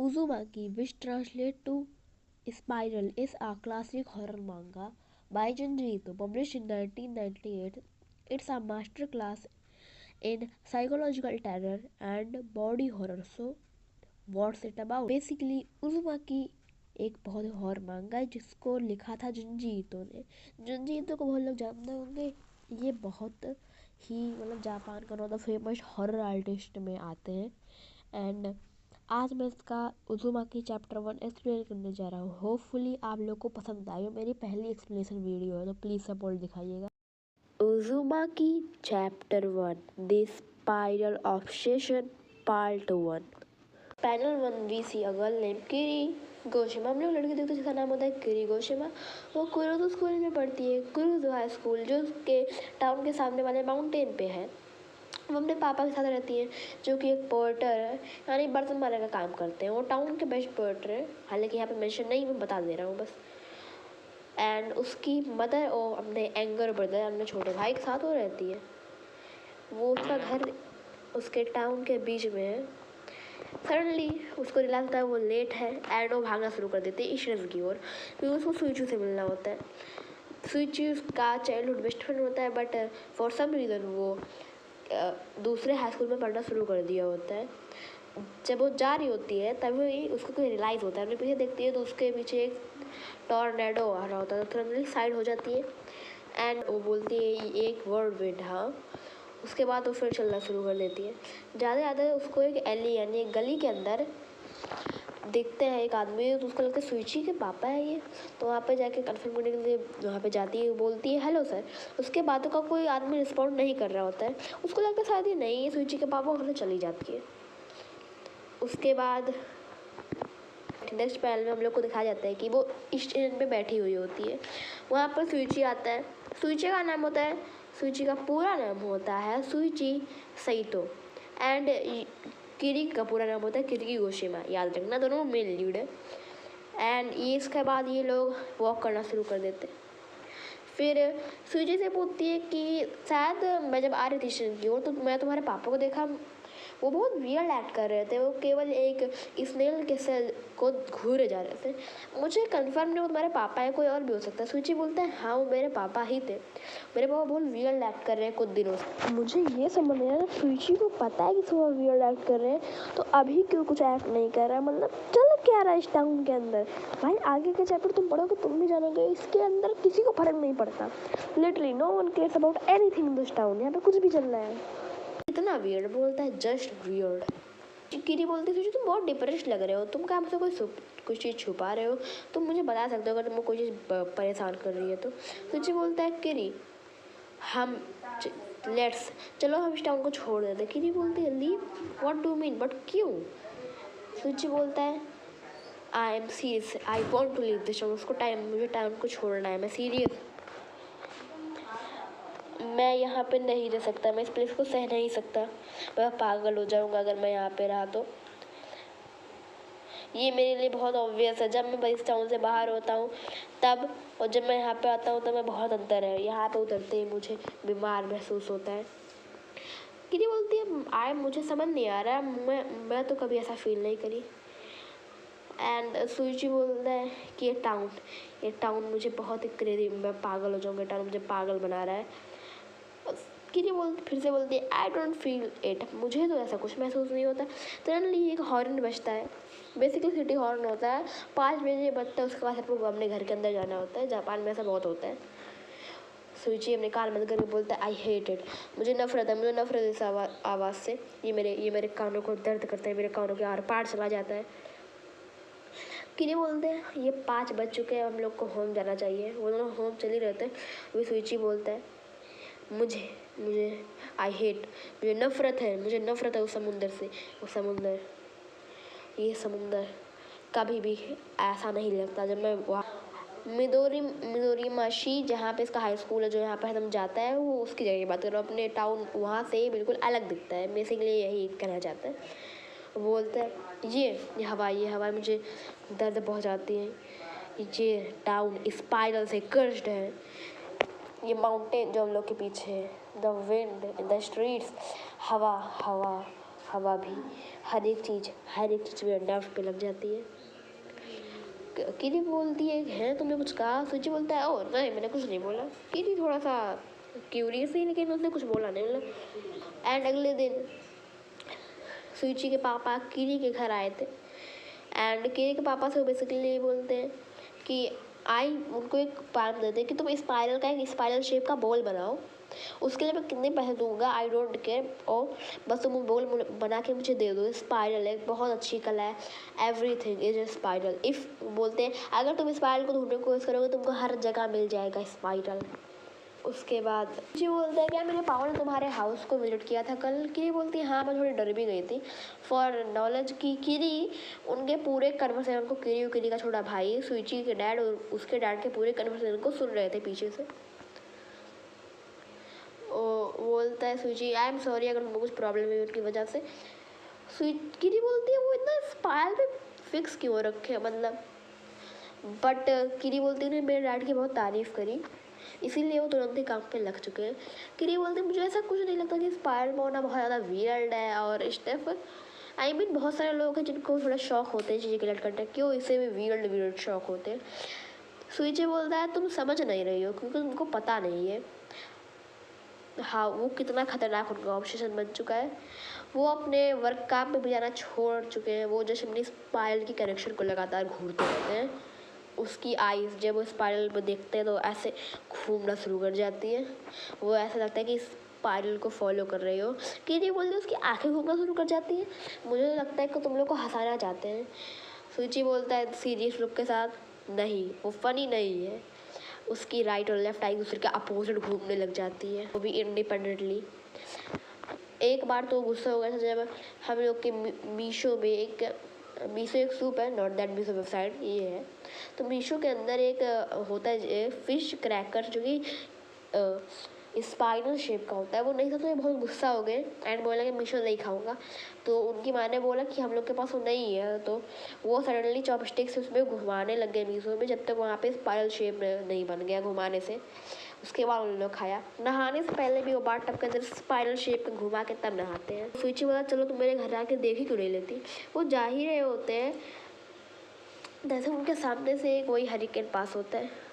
Uzumaki, which translates to Spiral, is a classic horror manga by Junji Ito, published in 1998. It's a masterclass in psychological terror and body horror. So, what's it about? Basically, Uzumaki एक बहुत horror मांगा है जिसको लिखा था जुंजी ईतो ने। जुंजी ईतो को बहुत लोग जानते होंगे। ये बहुत ही मतलब जापान का one of the famous horror artist में आते हैं। एंड आज मैं इसका उज़ुमाकी चैप्टर 1 एक्सप्लेन करने जा रहा हूँ। होपफुली आप लोग को पसंद आएगा। मेरी पहली एक्सप्लेनेशन वीडियो है तो प्लीज़ सपोर्ट दिखाइएगा। Uzumaki chapter 1 the spiral obsession part 1। Panel 1 we see a girl name Kirie Goshima. हम लोग लड़की देखते हैं जिसका नाम होता है किरी गोशिमा। वो कुरुदो स्कूल में पढ़ती है। कुरुदो हाई स्कूल जो उसके टाउन के सामने वाले माउंटेन पे है। वो अपने पापा के साथ रहती है जो कि एक पोर्टर है, यानी बर्तन बनाने का काम करते हैं। वो टाउन के बेस्ट पोर्टर है, हालांकि यहाँ पे मेंशन नहीं, मैं बता दे रहा हूँ बस। एंड उसकी मदर और अपने एंगर ब्रदर, अपने छोटे भाई के साथ वो रहती है। वो उसका घर उसके टाउन के बीच में है। सडनली उसको रियलाइज होता है वो लेट है एंड वो भागना शुरू कर देते हैं इशरस की ओर, क्योंकि उसको सुइचू से मिलना होता है। सुइचू उसका चाइल्डहुड बेस्ट फ्रेंड होता है, बट फॉर सम रीज़न वो दूसरे हाई स्कूल में पढ़ना शुरू कर दिया होता है। जब वो जा रही होती है तभी उसको कोई रियलाइज़ होता है। अपने पीछे देखती है तो उसके पीछे एक टॉर्नेडो आ रहा होता है, तो तुरंत साइड हो जाती है एंड वो बोलती है एक वर्ड विंड। हाँ, उसके बाद वो फिर चलना शुरू कर देती है। ज़्यादा उसको एक एली यानी एक गली के अंदर देखते हैं एक आदमी, तो उसको लगता है सुइची के पापा है ये। तो वहाँ पे जाके कन्फर्म करने के लिए वहाँ पे जाती है, बोलती है हेलो सर। उसके बातों का कोई आदमी रिस्पॉन्ड नहीं कर रहा होता है। उसको लगता है शायद ये नहीं है सुइची के पापा, वहाँ चली जाती है। उसके बाद नेक्स्ट पैनल में हम लोग को दिखाया जाता है कि वो स्टैंड पे बैठी हुई होती है। वहाँ पर सुइची आता है। सुइची का नाम होता है, सुइची का पूरा नाम होता है सुइची सईतो एंड किरी का पूरा नाम होता है किरी गोशिमा। याद रखना, दोनों मेल लीड है। एंड ये इसके बाद ये लोग वॉक करना शुरू कर देते हैं। फिर सुइची से पूछती है कि शायद मैं जब आ रही थी स्टेशन की ओर तो मैं तुम्हारे पापा को देखा, वो बहुत वियर्ड एक्ट कर रहे थे। वो केवल एक स्नेल के सेल को घूरे जा रहे थे। मुझे कंफर्म नहीं वो तुम्हारे पापा है, कोई और भी हो सकता है। सुइची बोलते हैं हाँ वो मेरे पापा ही थे, मेरे पापा बहुत वियर्ड एक्ट कर रहे हैं कुछ दिनों से। मुझे ये समझ नहीं आ रहा सुइची को पता है कि वो वियर्ड एक्ट कर रहे हैं तो अभी क्यों कुछ एक्ट नहीं कर रहा है। मतलब चल क्या रहा है इस टाउन के अंदर। भाई आगे के चैप्टर तुम पढ़ोगे तुम भी जानोगे, इसके अंदर किसी को फर्क नहीं पड़ता। Literally no one cares about anything in this town. यहाँ पे कुछ भी चल रहा है। इतना वियर्ड बोलता है, जस्ट वियर्ड। किरी बोलती है तुम बहुत डिप्रेस लग रहे हो, तुम क्या हमसे कुछ चीज़ छुपा रहे हो, तुम मुझे बता सकते हो अगर तुमको कोई चीज़ परेशान कर रही है तो। सुची बोलता है किरी हम लेट्स चलो हम इस टाउन को छोड़ देते। किरी बोलती है leave, what do mean, but क्यों। सुची बोलता है I am serious, I want to leave this town. उसको मुझे टाउन को छोड़ना है, मैं सीरियस, मैं यहाँ पे नहीं रह सकता, मैं इस प्लेस को सह नहीं सकता, मैं पागल हो जाऊँगा अगर मैं यहाँ पे रहा तो। ये मेरे लिए बहुत ऑब्वियस है, जब मैं इस टाउन से बाहर होता हूँ तब और जब मैं यहाँ पे आता हूँ तब मैं बहुत अंतर है। यहाँ पे उतरते ही मुझे बीमार महसूस होता है। किरी बोलती है मुझे समझ नहीं आ रहा, मैं तो कभी ऐसा फील नहीं करी। एंड सुइची बोलता है कि ये टाउन मुझे बहुत ही क्रेजी, मैं पागल हो जाऊँगा, टाउन मुझे पागल बना रहा है। किरी फिर से बोलती है आई डोंट फील इट, मुझे तो ऐसा कुछ महसूस नहीं होता। सडनली एक हॉर्न बजता है, बेसिकली सिटी हॉर्न होता है। 5 बजे बजता है, उसके बाद सबको अपने घर के अंदर जाना होता है। जापान में ऐसा बहुत होता है। सुइची अपने कान बंद करके बोलता है आई हेट इट, मुझे नफरत है इस आवाज़ से। ये मेरे कानों को दर्द करता है, मेरे कानों के आर पार चला जाता है। किरी बोलते हैं ये 5 बज चुके हैं, हम लोग को होम जाना चाहिए। वो दोनों होम चले रहते हैं। वही सुइची बोलता है मुझे आई हेट, मुझे नफ़रत है उस समुंदर से। ये समुंदर कभी भी ऐसा नहीं लगता। जब मैं वहाँ मिदोरी माशी जहाँ पे इसका हाई स्कूल है, जो यहाँ पे हम जाता है, वो उसकी जगह की बात कर रहा हूँ। अपने टाउन वहाँ से बिल्कुल अलग दिखता है, बेसिकली यही कहना चाहता है। वो बोलता है ये हवा मुझे दर्द पहुँचाती है। ये टाउन स्पाइरल से कर्स्ड है। ये माउंटेन जो हम लोग के पीछे है, the wind in the streets, हवा हवा भी, हर एक चीज़ में नर्व पे लग जाती है। किरी बोलती है तुमने कुछ कहा? सूची बोलता है ओ नहीं मैंने कुछ नहीं बोला। किरी थोड़ा सा क्यूरियस ही, लेकिन उसने कुछ बोला नहीं मतलब। एंड अगले दिन सूची के पापा किरी के घर आए थे एंड किरी के पापा से बेसिकली ये बोलते हैं कि उनको एक काम देते हैं कि तुम एक स्पाइरल शेप का बॉल बनाओ, उसके लिए मैं कितने पैसे दूंगा आई डोंट केयर, और बस तुम बॉल बना के मुझे दे दो। स्पाइरल एक बहुत अच्छी कला है, everything is a spiral. If बोलते हैं अगर तुम स्पाइरल को ढूंढने की कोशिश करोगे तुमको हर जगह मिल जाएगा स्पाइरल। उसके बाद जी बोलते हैं क्या मेरे पापा ने तुम्हारे हाउस को विजिट किया था कल? किरी बोलती है हाँ मैं थोड़ी डर भी गई थी। फॉर नॉलेज की किरी उनके पूरे कन्वर्सेशन को, किरी और किरी का छोटा भाई सुइची के डैड और उसके डैड के पूरे कन्वर्सेशन को सुन रहे थे पीछे से। बोलता है सुइची आई एम सॉरी अगर उनको कुछ प्रॉब्लम हुई उनकी वजह से। किरी बोलती है वो इतना स्पाइरल पे फिक्स क्यों रखे मतलब, बट किरी बोलती है मेरे डैड की बहुत तारीफ़ करी इसीलिए वो तुरंत ही काम पे लग चुके हैं। किरी बोलते मुझे ऐसा कुछ नहीं लगता कि स्पाइरल में होना बहुत ज़्यादा वियर्ड है और स्टेफ आई मीन बहुत सारे लोग हैं जिनको थोड़ा शौक होते हैं चीज़ें कलेक्ट करने, क्यों इसे भी वियर्ड शौक होते हैं। सुइची बोलता है तुम समझ नहीं रही हो क्योंकि तुमको पता नहीं है हाँ वो कितना खतरनाक उनका ऑब्सेशन बन चुका है। वो अपने वर्क काम पे भी जाना छोड़ चुके हैं, वो जैसे अपनी स्पाइरल की कनेक्शन को लगातार घूरते रहते हैं। उसकी आईज जब वो स्पाइरल में देखते हैं तो ऐसे घूमना शुरू कर जाती है, वो ऐसा लगता है कि स्पाइरल को फॉलो कर रही हो। कि नहीं बोलते उसकी आंखें घूमना शुरू कर जाती है, मुझे तो लगता है कि तुम लोग को हंसाना चाहते हैं। सूची बोलता है सीरियस लुक के साथ नहीं वो फनी नहीं है। उसकी राइट और लेफ्ट आई दूसरे के अपोजिट घूमने लग जाती है, वो भी इंडिपेंडेंटली। एक बार तो गुस्सा हो गया था जब हम लोग के मीशो में मीशो एक सूप है, नॉट दैट मीशो वेबसाइट ये है, तो मीशो के अंदर एक होता है फिश क्रैकर जो कि स्पाइरल शेप का होता है, वो नहीं था तो ये बहुत गुस्सा हो गए एंड बोला कि मीशो नहीं खाऊंगा। तो उनकी माँ ने बोला कि हम लोग के पास वो नहीं है, तो वो सडनली चॉपस्टिक से उसमें घुमाने लग गए मीशो में, जब तक वहाँ पे स्पाइरल शेप नहीं बन गया घुमाने से। उसके बाद उन्होंने खाया। नहाने से पहले भी वो बाथ टब के अंदर स्पाइरल शेप में घुमा के तब नहाते हैं। सूची बोला चलो तुम मेरे घर आके देख ही क्यों नहीं लेती। वो जा ही रहे होते हैं जैसे उनके सामने से कोई हरिकेन पास होता है।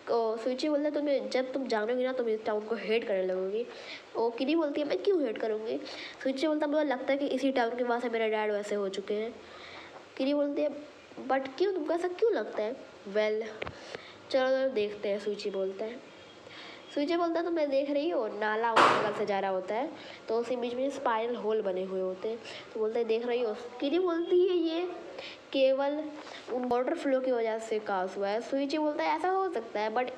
सूची बोलता है तुम्हें जब तुम जानोगी ना तुम इस टाउन को हेट करने लगोगी। वो किरी बोलती है मैं क्यों हेट करूँगी। सूची बोलता मुझे लगता है कि इसी टाउन के पास मेरे डैड वैसे हो चुके हैं। किरी बोलती है बट क्यों तुमको ऐसा क्यों लगता है। वेल चलो देखते हैं। सूची बोलता है तुम मैं देख रही हो नाला उस बगल से जा रहा होता है तो उसी बीच में स्पाइरल होल बने हुए होते हैं, तो बोलते हैं देख रही हो। किरी बोलती है ये केवल उन वाटर फ्लो की वजह से काज हुआ है। सुइची बोलता है ऐसा हो सकता है बट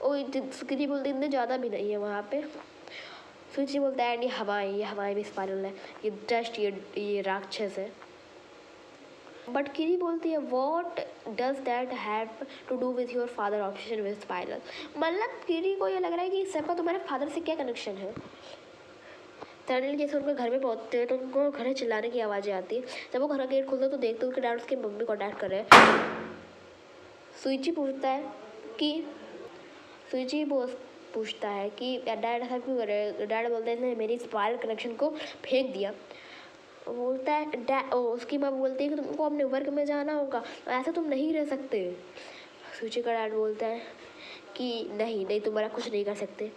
किरी बोलती है इतने ज़्यादा भी नहीं है वहाँ पे। सुइची बोलता है ये हवाएं भी स्पाइरल है, ये डस्ट ये राक्षस है। बट किरी बोलती है what does that have to do with your father obsession with spiral. मतलब किरी को ये लग रहा है कि सबका तुम्हारे फादर से क्या कनेक्शन है। सडनली जैसे उनके घर में पहुंचते हैं तो उनको घर में चिल्लाने की आवाज़ें आती है। जब वो घर का गेट खोलते हैं तो देखते हैं उनके डैड उसके मम्मी कॉन्टैक्ट कर रहे हैं। सुइची पूछता है कि पूछता है कि डैड ऐसा क्यों कर रहे हैं। डैड बोलते हैं मेरी स्पाइरल कनेक्शन को फेंक दिया। बोलता है उसकी माँ बोलती है कि तुमको अपने वर्क में जाना होगा, ऐसे तुम नहीं रह सकते। सूची का डैड बोलता है कि नहीं तुम्हारा कुछ नहीं कर सकते,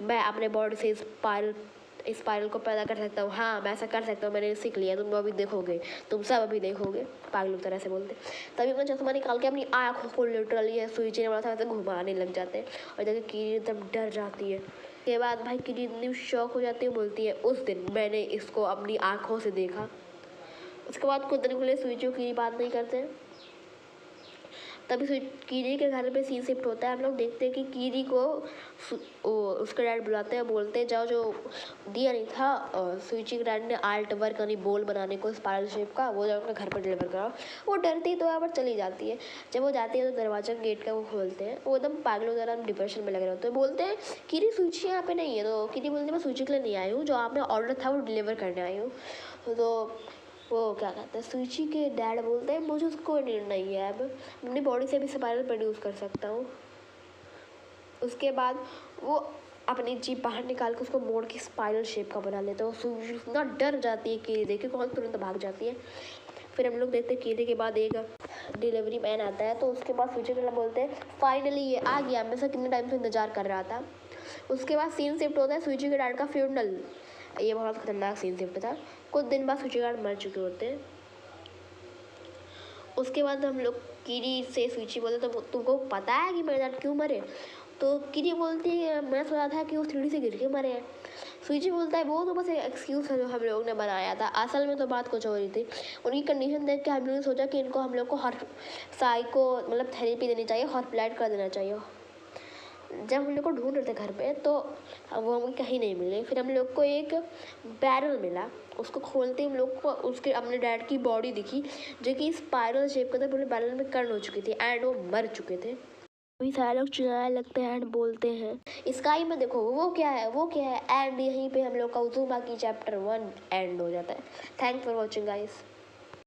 मैं अपने बॉडी से स्पाइरल को पैदा कर सकता हूँ। हाँ मैं ऐसा कर सकता हूँ, मैंने सीख लिया, तुम अभी देखोगे, तुम सब अभी देखोगे। पागलों तरह से बोलते तभी अपना चश्मा निकाल के अपनी आँखों को लिटरली है सूची ने बोला था वैसे घुमाने लग जाते हैं और जगह कीरी एकदम डर जाती है। के बाद भाई किरी इतनी शौक हो जाती है, बोलती है उस दिन मैंने इसको अपनी आँखों से देखा। उसके बाद कुछ दिन के लिए सुइचो की बात नहीं करते। तभी कीरी के घर पे सीन शिफ्ट होता है। हम लोग देखते हैं कि कीरी को उसके डैड बुलाते हैं, बोलते हैं जाओ जो दिया नहीं था सुइची के डैड ने आर्ट वर्क यानी बोल बनाने को स्पाइरल शेप का, वो जाओ उनके घर पर डिलीवर कराओ। वो डरती तो यहाँ पर चली जाती है। जब वो जाती है तो दरवाजा गेट का वो खोलते हैं, वो एकदम पागलों तरह डिप्रेशन में लगे रहते हैं। बोलते हैं कीरी सुइची यहाँ पे नहीं है, तो कीरी बोलती है मैं सुइची के लिए नहीं आई हूँ, जो आपने ऑर्डर था वो डिलीवर करने आई हूँ। तो वो क्या कहते हैं सूची के डैड बोलते हैं मुझे उसको नीड नहीं है, अब अपनी बॉडी से भी स्पाइरल प्रोड्यूस कर सकता हूँ। उसके बाद वो अपनी जीप बाहर निकाल के उसको मोड़ के स्पाइरल शेप का बना लेते हैं। सूजी इतना डर जाती है कीड़े देख के, कौन तुरंत भाग जाती है। फिर हम लोग देखते हैं कीड़े के बाद एक डिलीवरी मैन आता है, तो उसके बाद फ्यूचर टेलर बोलते हैं फाइनली ये आ गया, मैं से कितने टाइम से इंतजार कर रहा था। उसके बाद सीन शिफ्ट होता है सूजी के डैड का फ्यूनरल। ये बहुत खतरनाक सीन शिफ्ट था। कुछ दिन बाद सूजी के डैड मर चुके होते हैं। उसके बाद हम लोग कीरी से सूची बोलते तो तुमको पता है कि मेरे डैड क्यों मरे? तो कीरी बोलती है मैं सोचा था कि वो सीढ़ी से गिर के मरे हैं। सूची बोलता है वो तो बस एक एक्सक्यूज़ है जो हम लोग ने बनाया था, असल में तो बात कुछ हो रही थी। उनकी कंडीशन देख के हम लोग ने सोचा कि इनको हम लोग को हर साइको मतलब थेरेपी देनी चाहिए, हॉस्पिटलाइज कर देना चाहिए। जब हम लोग को ढूंढ रहे थे घर पे तो वो हमें कहीं नहीं मिले। फिर हम लोग को एक बैरल मिला, उसको खोलते ही हम लोग को उसके अपने डैड की बॉडी दिखी जो कि स्पाइरल शेप का था। पूरे बैरल में कर्न हो चुकी थी एंड वो मर चुके थे। अभी सारे लोग चिल्लाने लगते हैं एंड बोलते हैं स्काई में देखो वो क्या है वो क्या है, एंड यहीं पे हम लोग का उज़ुमाकी चैप्टर 1 एंड हो जाता है। Thanks for watching guys.